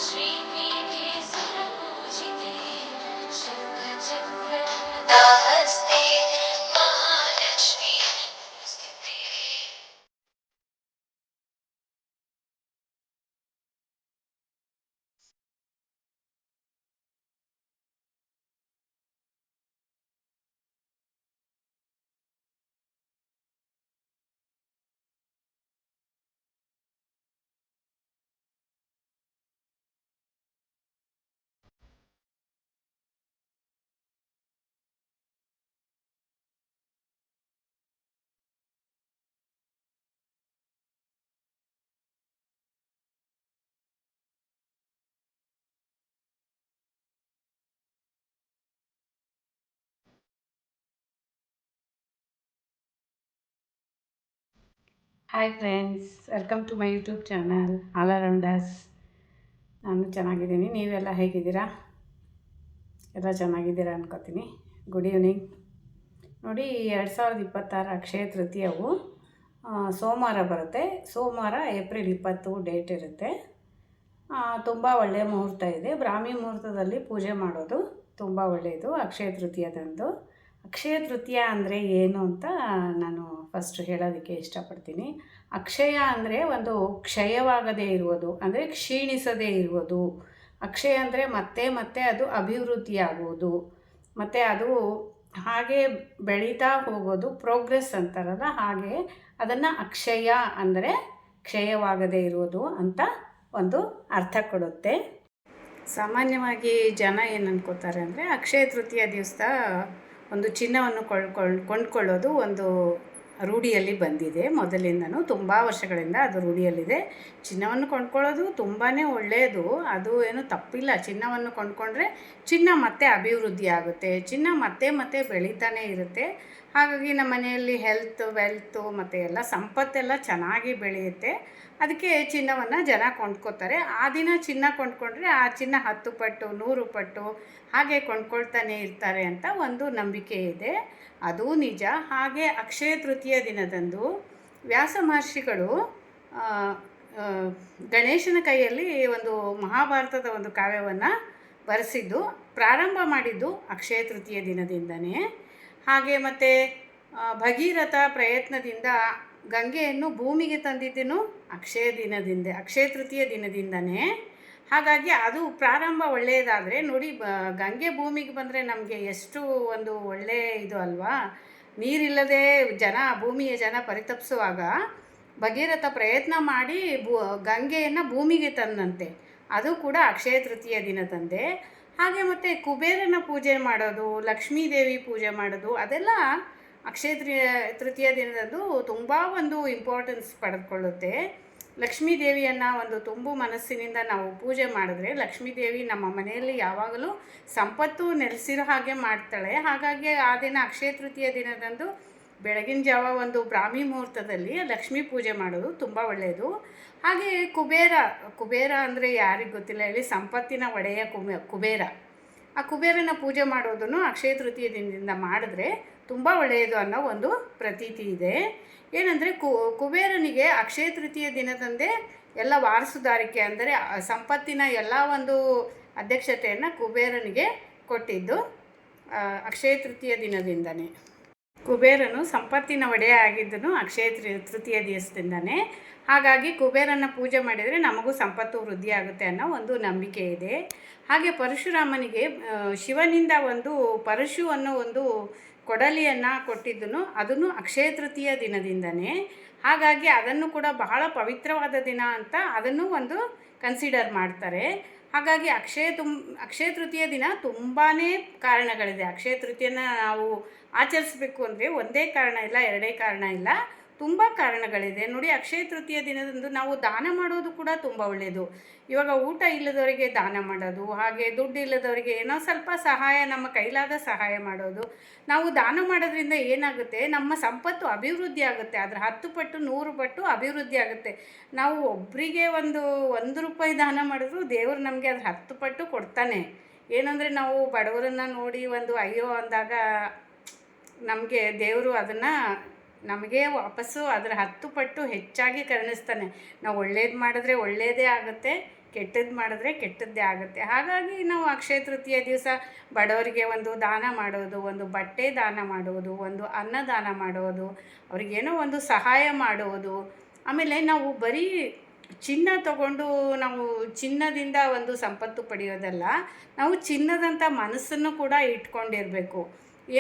श्रीपीठेश्वरपूजिते शङ्खचक्रगदाहस्ते महालक्ष्मी नमोऽस्तुते। Hi friends, welcome to my YouTube channel all around us. ನಾನು ಚೆನ್ನಾಗಿದ್ದೀನಿ, ನೀವೆಲ್ಲ ಹೇಗಿದ್ದೀರಾ? ಎಲ್ಲ ಚೆನ್ನಾಗಿದ್ದೀರಾ ಅನ್ಕೋತೀನಿ. Good evening. ನೋಡಿ, 2026 ಅಕ್ಷಯ ತೃತೀಯವು ಸೋಮವಾರ ಬರುತ್ತೆ. ಸೋಮವಾರ ಏಪ್ರಿಲ್ 20 ಡೇಟ್ ಇರುತ್ತೆ. ತುಂಬ ಒಳ್ಳೆಯ ಮುಹೂರ್ತ ಇದೆ. ಬ್ರಾಹ್ಮಿ ಮುಹೂರ್ತದಲ್ಲಿ ಪೂಜೆ ಮಾಡೋದು ತುಂಬ ಒಳ್ಳೆಯದು ಅಕ್ಷಯ ತೃತೀಯದಂದು. ಅಕ್ಷಯ ತೃತೀಯ ಅಂದರೆ ಏನು ಅಂತ ನಾನು ಫಸ್ಟ್ ಹೇಳೋದಕ್ಕೆ ಇಷ್ಟಪಡ್ತೀನಿ. ಅಕ್ಷಯ ಅಂದರೆ ಒಂದು ಕ್ಷಯವಾಗದೇ ಇರುವುದು, ಅಂದರೆ ಕ್ಷೀಣಿಸದೇ ಇರುವುದು. ಅಕ್ಷಯ ಅಂದರೆ ಮತ್ತೆ ಮತ್ತೆ ಅದು ಅಭಿವೃದ್ಧಿಯಾಗುವುದು, ಮತ್ತು ಅದು ಹಾಗೆ ಬೆಳೀತಾ ಹೋಗೋದು, ಪ್ರೋಗ್ರೆಸ್ ಅಂತಾರಲ್ಲ ಹಾಗೆ. ಅದನ್ನು ಅಕ್ಷಯ ಅಂದರೆ ಕ್ಷಯವಾಗದೇ ಇರುವುದು ಅಂತ ಒಂದು ಅರ್ಥ ಕೊಡುತ್ತೆ. ಸಾಮಾನ್ಯವಾಗಿ ಜನ ಏನು ಅನ್ಕೋತಾರೆ ಅಂದರೆ, ಅಕ್ಷಯ ತೃತೀಯ ದಿವಸ ಒಂದು ಚಿನ್ನವನ್ನು ಕೊಂಡ್ಕೊಳ್ಳೋದು ಒಂದು ರೂಢಿಯಲ್ಲಿ ಬಂದಿದೆ. ಮೊದಲಿಂದನೂ ತುಂಬ ವರ್ಷಗಳಿಂದ ಅದು ರೂಢಿಯಲ್ಲಿದೆ. ಚಿನ್ನವನ್ನು ಕೊಂಡ್ಕೊಳ್ಳೋದು ತುಂಬಾ ಒಳ್ಳೆಯದು, ಅದು ಏನು ತಪ್ಪಿಲ್ಲ. ಚಿನ್ನವನ್ನು ಕೊಂಡ್ಕೊಂಡ್ರೆ ಚಿನ್ನ ಮತ್ತೆ ಅಭಿವೃದ್ಧಿ ಆಗುತ್ತೆ, ಚಿನ್ನ ಮತ್ತೆ ಮತ್ತೆ ಬೆಳೀತಾನೆ ಇರುತ್ತೆ. ಹಾಗಾಗಿ ನಮ್ಮ ಮನೆಯಲ್ಲಿ ವೆಲ್ತು ಮತ್ತು ಎಲ್ಲ ಸಂಪತ್ತೆಲ್ಲ ಚೆನ್ನಾಗಿ ಬೆಳೆಯುತ್ತೆ. ಅದಕ್ಕೆ ಚಿನ್ನವನ್ನು ಜನ ಕೊಂಡ್ಕೋತಾರೆ. ಆ ದಿನ ಚಿನ್ನ ಕೊಂಡ್ಕೊಂಡ್ರೆ ಆ ಚಿನ್ನ 10 ಪಟ್ಟು 100 ಪಟ್ಟು ಹಾಗೆ ಕೊಂಡ್ಕೊಳ್ತಾನೆ ಇರ್ತಾರೆ ಅಂತ ಒಂದು ನಂಬಿಕೆ ಇದೆ. ಅದು ನಿಜ. ಹಾಗೆ ಅಕ್ಷಯ ತೃತೀಯ ದಿನದಂದು ವ್ಯಾಸ ಮಹರ್ಷಿಗಳು ಗಣೇಶನ ಕೈಯಲ್ಲಿ ಒಂದು ಮಹಾಭಾರತದ ಒಂದು ಕಾವ್ಯವನ್ನು ಬರೆಸಿದ್ದು, ಪ್ರಾರಂಭ ಮಾಡಿದ್ದು ಅಕ್ಷಯ ತೃತೀಯ ದಿನದಿಂದನೇ. ಹಾಗೆ ಮತ್ತು ಭಗೀರಥ ಪ್ರಯತ್ನದಿಂದ ಗಂಗೆಯನ್ನು ಭೂಮಿಗೆ ತಂದಿದ್ದೇನು ಅಕ್ಷಯ ತೃತೀಯ ದಿನದಿಂದನೇ. ಹಾಗಾಗಿ ಅದು ಪ್ರಾರಂಭ ಒಳ್ಳೆಯದಾದರೆ ನೋಡಿ, ಗಂಗೆ ಭೂಮಿಗೆ ಬಂದರೆ ನಮಗೆ ಎಷ್ಟು ಒಂದು ಒಳ್ಳೆಯ ಇದು ಅಲ್ವಾ. ನೀರಿಲ್ಲದೆ ಭೂಮಿಯ ಜನ ಪರಿತಪಿಸುವಾಗ ಭಗೀರಥ ಪ್ರಯತ್ನ ಮಾಡಿ ಗಂಗೆಯನ್ನು ಭೂಮಿಗೆ ತಂದಂತೆ, ಅದು ಕೂಡ ಅಕ್ಷಯ ತೃತೀಯ ದಿನದಂದೇ. ಹಾಗೆ ಮತ್ತು ಕುಬೇರನ ಪೂಜೆ ಮಾಡೋದು, ಲಕ್ಷ್ಮೀದೇವಿ ಪೂಜೆ ಮಾಡೋದು, ಅದೆಲ್ಲ ಅಕ್ಷಯ ತೃತೀಯ ದಿನದಂದು ತುಂಬ ಒಂದು ಇಂಪಾರ್ಟೆನ್ಸ್ ಪಡೆದುಕೊಳ್ಳುತ್ತೆ. ಲಕ್ಷ್ಮೀ ದೇವಿಯನ್ನು ಒಂದು ತುಂಬು ಮನಸ್ಸಿನಿಂದ ನಾವು ಪೂಜೆ ಮಾಡಿದ್ರೆ ಲಕ್ಷ್ಮೀ ದೇವಿ ನಮ್ಮ ಮನೆಯಲ್ಲಿ ಯಾವಾಗಲೂ ಸಂಪತ್ತು ನೆಲೆಸಿರೋ ಹಾಗೆ ಮಾಡ್ತಾಳೆ. ಹಾಗಾಗಿ ಆ ದಿನ ಅಕ್ಷಯ ತೃತೀಯ ದಿನದಂದು ಬೆಳಗಿನ ಜಾವ ಒಂದು ಬ್ರಾಹ್ಮಿ ಮುಹೂರ್ತದಲ್ಲಿ ಲಕ್ಷ್ಮೀ ಪೂಜೆ ಮಾಡೋದು ತುಂಬ ಒಳ್ಳೆಯದು. ಹಾಗೆ ಕುಬೇರ ಅಂದರೆ ಯಾರಿಗೆ ಗೊತ್ತಿಲ್ಲ ಹೇಳಿ, ಸಂಪತ್ತಿನ ಒಡೆಯ ಕುಬೇರ. ಆ ಕುಬೇರನ ಪೂಜೆ ಮಾಡೋದನ್ನು ಅಕ್ಷಯ ತೃತೀಯ ದಿನದಿಂದ ಮಾಡಿದ್ರೆ ತುಂಬ ಒಳ್ಳೆಯದು ಅನ್ನೋ ಒಂದು ಪ್ರತೀತಿ ಇದೆ. ಏನಂದರೆ ಕುಬೇರನಿಗೆ ಅಕ್ಷಯ ತೃತೀಯ ದಿನದಂದೇ ಎಲ್ಲ ವಾರಸುದಾರಿಕೆ, ಅಂದರೆ ಸಂಪತ್ತಿನ ಎಲ್ಲ ಒಂದು ಅಧ್ಯಕ್ಷತೆಯನ್ನು ಕುಬೇರನಿಗೆ ಕೊಟ್ಟಿದ್ದು ಅಕ್ಷಯ ತೃತೀಯ ದಿನದಿಂದನೇ. ಕುಬೇರನು ಸಂಪತ್ತಿನ ಒಡೆಯ ಆಗಿದ್ದನು ಅಕ್ಷಯ ತೃತೀಯ ದಿವಸದಿಂದನೇ. ಹಾಗಾಗಿ ಕುಬೇರನ ಪೂಜೆ ಮಾಡಿದರೆ ನಮಗೂ ಸಂಪತ್ತು ವೃದ್ಧಿ ಆಗುತ್ತೆ ಅನ್ನೋ ಒಂದು ನಂಬಿಕೆ ಇದೆ. ಹಾಗೆ ಪರಶುರಾಮನಿಗೆ ಶಿವನಿಂದ ಒಂದು ಪರಶು ಅನ್ನೋ ಒಂದು ಕೊಡಲಿಯನ್ನು ಕೊಟ್ಟಿದ್ದನು, ಅದನ್ನು ಅಕ್ಷಯ ತೃತೀಯ ದಿನದಿಂದನೇ. ಹಾಗಾಗಿ ಅದನ್ನು ಕೂಡ ಬಹಳ ಪವಿತ್ರವಾದ ದಿನ ಅಂತ ಅದನ್ನು ಒಂದು ಕನ್ಸಿಡರ್ ಮಾಡ್ತಾರೆ. ಹಾಗಾಗಿ ಅಕ್ಷಯ ತೃತೀಯ ದಿನ ತುಂಬಾ ಕಾರಣಗಳಿದೆ. ಅಕ್ಷಯ ತೃತೀಯನ ನಾವು ಆಚರಿಸಬೇಕು ಅಂದರೆ ಒಂದೇ ಕಾರಣ ಇಲ್ಲ, ಎರಡೇ ಕಾರಣ ಇಲ್ಲ, ತುಂಬ ಕಾರಣಗಳಿದೆ. ನೋಡಿ, ಅಕ್ಷಯ ತೃತೀಯ ದಿನದಂದು ನಾವು ದಾನ ಮಾಡೋದು ಕೂಡ ತುಂಬ ಒಳ್ಳೆಯದು. ಇವಾಗ ಊಟ ಇಲ್ಲದವರಿಗೆ ದಾನ ಮಾಡೋದು, ಹಾಗೆ ದುಡ್ಡು ಇಲ್ಲದವರಿಗೆ ಏನೋ ಸ್ವಲ್ಪ ಸಹಾಯ, ನಮ್ಮ ಕೈಲಾದ ಸಹಾಯ ಮಾಡೋದು. ನಾವು ದಾನ ಮಾಡೋದ್ರಿಂದ ಏನಾಗುತ್ತೆ, ನಮ್ಮ ಸಂಪತ್ತು ಅಭಿವೃದ್ಧಿ ಆಗುತ್ತೆ. ಅದರ 10 ಪಟ್ಟು 100 ಪಟ್ಟು ಅಭಿವೃದ್ಧಿ ಆಗುತ್ತೆ. ನಾವು ಒಬ್ಬರಿಗೆ ಒಂದು ರೂಪಾಯಿ ದಾನ ಮಾಡಿದ್ರು ದೇವರು ನಮಗೆ ಅದು 10 ಪಟ್ಟು ಕೊಡ್ತಾನೆ. ಏನಂದರೆ ನಾವು ಬಡವರನ್ನು ನೋಡಿ ಒಂದು ಅಯ್ಯೋ ಅಂದಾಗ ನಮಗೆ ದೇವರು ಅದನ್ನು ನಮಗೆ ವಾಪಸ್ಸು ಅದರ 10 ಪಟ್ಟು ಹೆಚ್ಚಾಗಿ ಕರುಣಿಸ್ತಾನೆ. ನಾವು ಒಳ್ಳೇದು ಮಾಡಿದ್ರೆ ಒಳ್ಳೆಯದೇ ಆಗುತ್ತೆ, ಕೆಟ್ಟದ್ದು ಮಾಡಿದ್ರೆ ಕೆಟ್ಟದ್ದೇ ಆಗುತ್ತೆ. ಹಾಗಾಗಿ ನಾವು ಅಕ್ಷಯ ತೃತೀಯ ದಿವಸ ಬಡವರಿಗೆ ಒಂದು ದಾನ ಮಾಡೋದು, ಒಂದು ಬಟ್ಟೆ ದಾನ ಮಾಡುವುದು, ಒಂದು ಅನ್ನದಾನ ಮಾಡುವುದು, ಅವ್ರಿಗೇನೋ ಒಂದು ಸಹಾಯ ಮಾಡುವುದು. ಆಮೇಲೆ ನಾವು ಬರೀ ಚಿನ್ನ ತಗೊಂಡು ನಾವು ಚಿನ್ನದಿಂದ ಒಂದು ಸಂಪತ್ತು ಪಡೆಯೋದಲ್ಲ, ನಾವು ಚಿನ್ನದಂಥ ಮನಸ್ಸನ್ನು ಕೂಡ ಇಟ್ಕೊಂಡಿರಬೇಕು.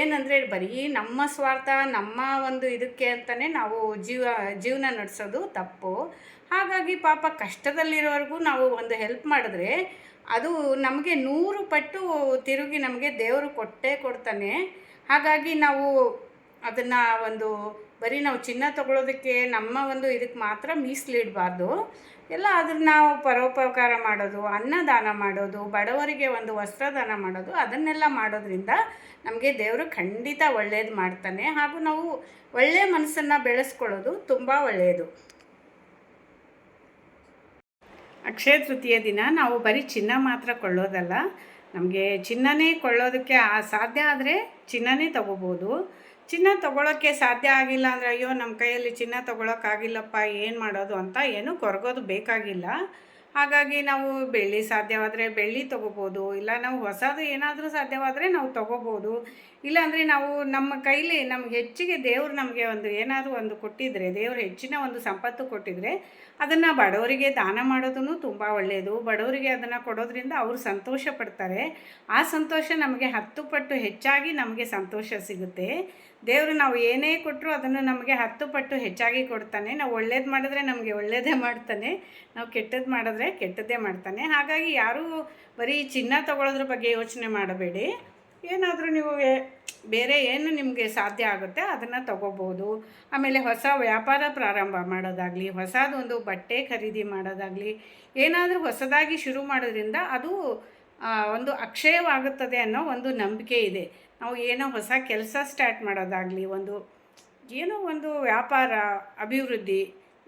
ಏನಂದರೆ ಬರೀ ನಮ್ಮ ಸ್ವಾರ್ಥ, ನಮ್ಮ ಒಂದು ಇದಕ್ಕೆ ಅಂತಲೇ ನಾವು ಜೀವನ ನಡೆಸೋದು ತಪ್ಪು. ಹಾಗಾಗಿ ಪಾಪ ಕಷ್ಟದಲ್ಲಿರೋರ್ಗೂ ನಾವು ಒಂದು ಹೆಲ್ಪ್ ಮಾಡಿದ್ರೆ ಅದು ನಮಗೆ 100 ಪಟ್ಟು ತಿರುಗಿ ನಮಗೆ ದೇವರು ಕೊಟ್ಟೇ ಕೊಡ್ತಾನೆ. ಹಾಗಾಗಿ ನಾವು ಅದನ್ನು ಒಂದು ಬರೀ ನಾವು ಚಿನ್ನ ತಗೊಳ್ಳೋದಕ್ಕೆ ನಮ್ಮ ಒಂದು ಇದಕ್ಕೆ ಮಾತ್ರ ಮೀಸಲಿಡಬಾರ್ದು. ಎಲ್ಲ ಅದನ್ನು ನಾವು ಪರೋಪಕಾರ ಮಾಡೋದು, ಅನ್ನದಾನ ಮಾಡೋದು, ಬಡವರಿಗೆ ಒಂದು ವಸ್ತ್ರದಾನ ಮಾಡೋದು, ಅದನ್ನೆಲ್ಲ ಮಾಡೋದ್ರಿಂದ ನಮಗೆ ದೇವರು ಖಂಡಿತ ಒಳ್ಳೆಯದು ಮಾಡ್ತಾನೆ. ಹಾಗೂ ನಾವು ಒಳ್ಳೆಯ ಮನಸ್ಸನ್ನು ಬೆಳೆಸ್ಕೊಳ್ಳೋದು ತುಂಬ ಒಳ್ಳೆಯದು. ಅಕ್ಷಯ ತೃತೀಯ ದಿನ ನಾವು ಬರೀ ಚಿನ್ನ ಮಾತ್ರ ಕೊಳ್ಳೋದಲ್ಲ, ನಮಗೆ ಚಿನ್ನನೇ ಕೊಳ್ಳೋದಕ್ಕೆ ಸಾಧ್ಯ ಆದರೆ ಚಿನ್ನನೇ ತೊಗೋಬೋದು. ಚಿನ್ನ ತೊಗೊಳೋಕ್ಕೆ ಸಾಧ್ಯ ಆಗಿಲ್ಲ ಅಂದರೆ ಅಯ್ಯೋ ನಮ್ಮ ಕೈಯಲ್ಲಿ ಚಿನ್ನ ತೊಗೊಳಕ್ಕಾಗಿಲ್ಲಪ್ಪ ಏನು ಮಾಡೋದು ಅಂತ ಏನು ಕೊರಗೋದು ಬೇಕಾಗಿಲ್ಲ. ಹಾಗಾಗಿ ನಾವು ಬೆಳ್ಳಿ ಸಾಧ್ಯವಾದರೆ ಬೆಳ್ಳಿ ತೊಗೋಬೋದು, ಇಲ್ಲ ನಾವು ಹೊಸದು ಏನಾದರೂ ಸಾಧ್ಯವಾದರೆ ನಾವು ತೊಗೋಬೋದು. ಇಲ್ಲಾಂದರೆ ನಾವು ನಮ್ಮ ಕೈಲಿ ನಮ್ಗೆ ಹೆಚ್ಚಿಗೆ ದೇವರು ನಮಗೆ ಒಂದು ಏನಾದರೂ ಒಂದು ಕೊಟ್ಟಿದ್ದರೆ, ದೇವರು ಹೆಚ್ಚಿನ ಒಂದು ಸಂಪತ್ತು ಕೊಟ್ಟಿದ್ದರೆ ಅದನ್ನು ಬಡವರಿಗೆ ದಾನ ಮಾಡೋದೂ ತುಂಬ ಒಳ್ಳೆಯದು. ಬಡವರಿಗೆ ಅದನ್ನು ಕೊಡೋದ್ರಿಂದ ಅವರು ಸಂತೋಷ ಪಡ್ತಾರೆ. ಆ ಸಂತೋಷ ನಮಗೆ 10 ಪಟ್ಟು ಹೆಚ್ಚಾಗಿ ನಮಗೆ ಸಂತೋಷ ಸಿಗುತ್ತೆ. ದೇವರು ನಾವು ಏನೇ ಕೊಟ್ಟರು ಅದನ್ನು ನಮಗೆ 10 ಪಟ್ಟು ಹೆಚ್ಚಾಗಿ ಕೊಡ್ತಾನೆ. ನಾವು ಒಳ್ಳೇದು ಮಾಡಿದ್ರೆ ನಮಗೆ ಒಳ್ಳೆಯದೇ ಮಾಡ್ತಾನೆ, ನಾವು ಕೆಟ್ಟದ್ದು ಮಾಡಿದ್ರೆ ಕೆಟ್ಟದ್ದೇ ಮಾಡ್ತಾನೆ. ಹಾಗಾಗಿ ಯಾರೂ ಬರೀ ಚಿನ್ನ ತಗೊಳ್ಳೋದ್ರ ಬಗ್ಗೆ ಯೋಚನೆ ಮಾಡಬೇಡಿ. ಏನಾದರೂ ನೀವು ಬೇರೆ ಏನು ನಿಮಗೆ ಸಾಧ್ಯ ಆಗುತ್ತೆ ಅದನ್ನು ತೊಗೋಬೋದು. ಆಮೇಲೆ ಹೊಸ ವ್ಯಾಪಾರ ಪ್ರಾರಂಭ ಮಾಡೋದಾಗಲಿ, ಹೊಸದೊಂದು ಬಟ್ಟೆ ಖರೀದಿ ಮಾಡೋದಾಗಲಿ, ಏನಾದರೂ ಹೊಸದಾಗಿ ಶುರು ಮಾಡೋದ್ರಿಂದ ಅದು ಒಂದು ಅಕ್ಷಯವಾಗುತ್ತದೆ ಅನ್ನೋ ಒಂದು ನಂಬಿಕೆ ಇದೆ. ನಾವು ಏನೋ ಹೊಸ ಕೆಲಸ ಸ್ಟಾರ್ಟ್ ಮಾಡೋದಾಗಲಿ, ಏನೋ ಒಂದು ವ್ಯಾಪಾರ ಅಭಿವೃದ್ಧಿ,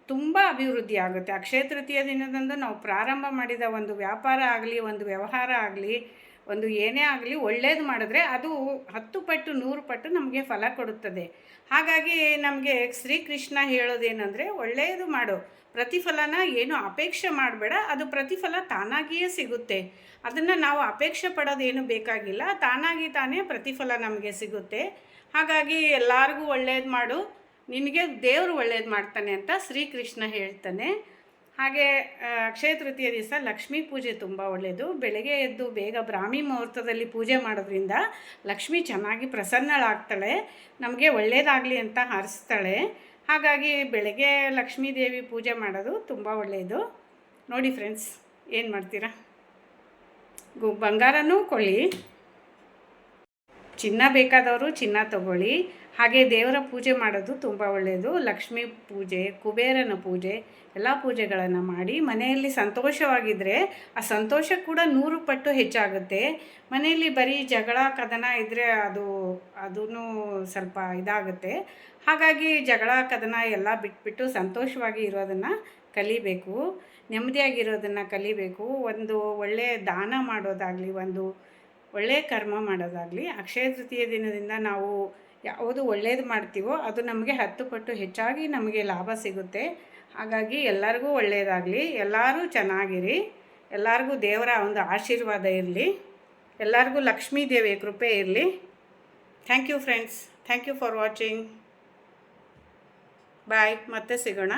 ತುಂಬ ಅಭಿವೃದ್ಧಿ ಆಗುತ್ತೆ. ಅಕ್ಷಯ ತೃತೀಯ ದಿನದಂದು ನಾವು ಪ್ರಾರಂಭ ಮಾಡಿದ ಒಂದು ವ್ಯಾಪಾರ ಆಗಲಿ, ಒಂದು ವ್ಯವಹಾರ ಆಗಲಿ, ಒಂದು ಏನೇ ಆಗಲಿ ಒಳ್ಳೇದು ಮಾಡಿದ್ರೆ ಅದು 10 ಪಟ್ಟು 100 ಪಟ್ಟು ನಮಗೆ ಫಲ ಕೊಡುತ್ತದೆ. ಹಾಗಾಗಿ ನಮಗೆ ಶ್ರೀಕೃಷ್ಣ ಹೇಳೋದೇನೆಂದರೆ, ಒಳ್ಳೆಯದು ಮಾಡು, ಪ್ರತಿಫಲನ ಏನು ಅಪೇಕ್ಷೆ ಮಾಡಬೇಡ, ಅದು ಪ್ರತಿಫಲ ತಾನಾಗಿಯೇ ಸಿಗುತ್ತೆ. ಅದನ್ನು ನಾವು ಅಪೇಕ್ಷೆ ಪಡೋದೇನು ಬೇಕಾಗಿಲ್ಲ, ತಾನಾಗಿ ತಾನೇ ಪ್ರತಿಫಲ ನಮಗೆ ಸಿಗುತ್ತೆ. ಹಾಗಾಗಿ ಎಲ್ಲರಿಗೂ ಒಳ್ಳೇದು ಮಾಡು, ನಿನಗೆ ದೇವರು ಒಳ್ಳೇದು ಮಾಡ್ತಾನೆ ಅಂತ ಶ್ರೀಕೃಷ್ಣ ಹೇಳ್ತಾನೆ. ಹಾಗೆ ಅಕ್ಷಯ ತೃತೀಯ ದಿವಸ ಲಕ್ಷ್ಮೀ ಪೂಜೆ ತುಂಬ ಒಳ್ಳೆಯದು. ಬೆಳಗ್ಗೆ ಎದ್ದು ಬೇಗ ಬ್ರಾಹ್ಮಿ ಮುಹೂರ್ತದಲ್ಲಿ ಪೂಜೆ ಮಾಡೋದ್ರಿಂದ ಲಕ್ಷ್ಮಿ ಚೆನ್ನಾಗಿ ಪ್ರಸನ್ನಳಾಗ್ತಾಳೆ, ನಮಗೆ ಒಳ್ಳೆಯದಾಗಲಿ ಅಂತ ಹಾರಿಸ್ತಾಳೆ. ಹಾಗಾಗಿ ಬೆಳಗ್ಗೆ ಲಕ್ಷ್ಮೀ ದೇವಿ ಪೂಜೆ ಮಾಡೋದು ತುಂಬ ಒಳ್ಳೆಯದು. ನೋಡಿ ಫ್ರೆಂಡ್ಸ್, ಏನು ಮಾಡ್ತೀರಾ? ಬಂಗಾರನೂ ಕೊಳ್ಳಿ, ಚಿನ್ನ ಬೇಕಾದವರು ಚಿನ್ನ ತಗೊಳ್ಳಿ. ಹಾಗೆ ದೇವರ ಪೂಜೆ ಮಾಡೋದು ತುಂಬ ಒಳ್ಳೆಯದು. ಲಕ್ಷ್ಮೀ ಪೂಜೆ, ಕುಬೇರನ ಪೂಜೆ, ಎಲ್ಲ ಪೂಜೆಗಳನ್ನು ಮಾಡಿ ಮನೆಯಲ್ಲಿ ಸಂತೋಷವಾಗಿದ್ದರೆ ಆ ಸಂತೋಷ ಕೂಡ 100 ಪಟ್ಟು ಹೆಚ್ಚಾಗುತ್ತೆ. ಮನೆಯಲ್ಲಿ ಬರೀ ಜಗಳ ಕದನ ಇದ್ದರೆ ಅದೂ ಸ್ವಲ್ಪ ಇದಾಗುತ್ತೆ. ಹಾಗಾಗಿ ಜಗಳ ಕದನ ಎಲ್ಲ ಬಿಟ್ಬಿಟ್ಟು ಸಂತೋಷವಾಗಿ ಇರೋದನ್ನು ಕಲಿಬೇಕು, ನೆಮ್ಮದಿಯಾಗಿರೋದನ್ನು ಕಲಿಬೇಕು. ಒಂದು ಒಳ್ಳೆಯ ದಾನ ಮಾಡೋದಾಗಲಿ, ಒಂದು ಒಳ್ಳೆಯ ಕರ್ಮ ಮಾಡೋದಾಗಲಿ, ಅಕ್ಷಯ ತೃತೀಯ ದಿನದಿಂದ ನಾವು ಯಾವುದು ಒಳ್ಳೆಯದು ಮಾಡ್ತೀವೋ ಅದು ನಮಗೆ 10 ಪಟ್ಟು ಹೆಚ್ಚಾಗಿ ನಮಗೆ ಲಾಭ ಸಿಗುತ್ತೆ. ಹಾಗಾಗಿ ಎಲ್ಲರಿಗೂ ಒಳ್ಳೆಯದಾಗಲಿ, ಎಲ್ಲರೂ ಚೆನ್ನಾಗಿರಿ, ಎಲ್ಲರಿಗೂ ದೇವರ ಒಂದು ಆಶೀರ್ವಾದ ಇರಲಿ, ಎಲ್ಲರಿಗೂ ಲಕ್ಷ್ಮೀ ದೇವಿಯ ಕೃಪೆ ಇರಲಿ. Thank you friends, thank you for watching. Bye, ಮತ್ತೆ ಸಿಗೋಣ.